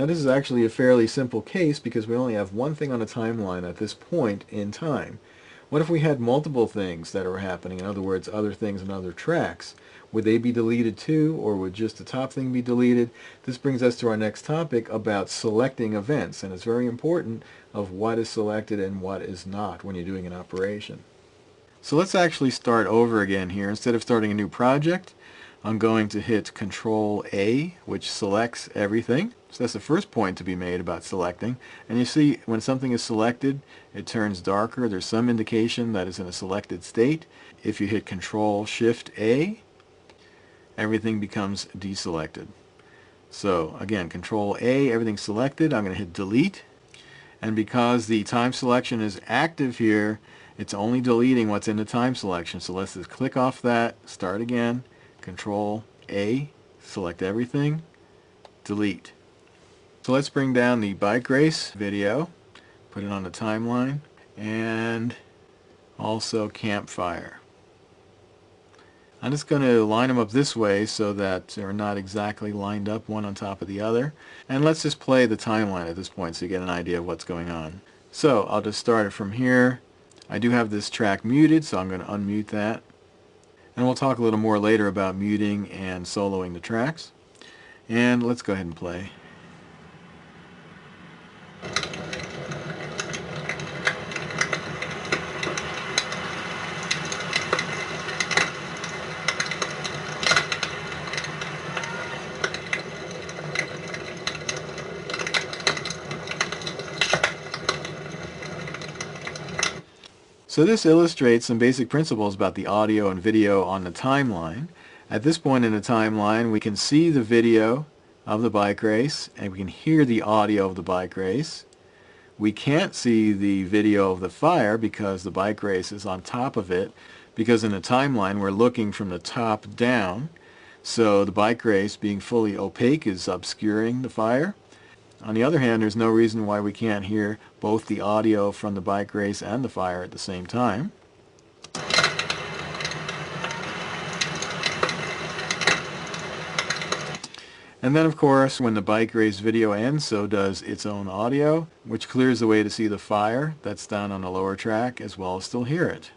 Now this is actually a fairly simple case because we only have one thing on a timeline at this point in time. What if we had multiple things that are happening, in other words, other things and other tracks? Would they be deleted too, or would just the top thing be deleted? This brings us to our next topic about selecting events, and it's very important of what is selected and what is not when you're doing an operation. So let's actually start over again here. Instead of starting a new project, I'm going to hit Control A, which selects everything. So that's the first point to be made about selecting. And you see when something is selected, it turns darker. There's some indication that it's in a selected state. If you hit Control Shift A, everything becomes deselected. So again, Control A, everything's selected. I'm going to hit Delete. And because the time selection is active here, it's only deleting what's in the time selection. So let's just click off that, start again, Control A, select everything, delete. So let's bring down the bike race video, put it on the timeline, and also campfire. I'm just going to line them up this way so that they're not exactly lined up one on top of the other. And let's just play the timeline at this point so you get an idea of what's going on. So I'll just start it from here. I do have this track muted, so I'm going to unmute that. And we'll talk a little more later about muting and soloing the tracks. And let's go ahead and play. So this illustrates some basic principles about the audio and video on the timeline. At this point in the timeline, we can see the video of the bike race and we can hear the audio of the bike race. We can't see the video of the fire because the bike race is on top of it, because in the timeline we're looking from the top down. So the bike race being fully opaque is obscuring the fire. On the other hand, there's no reason why we can't hear both the audio from the bike race and the fire at the same time. And then of course when the bike race video ends, so does its own audio, which clears the way to see the fire that's down on the lower track as well as still hear it.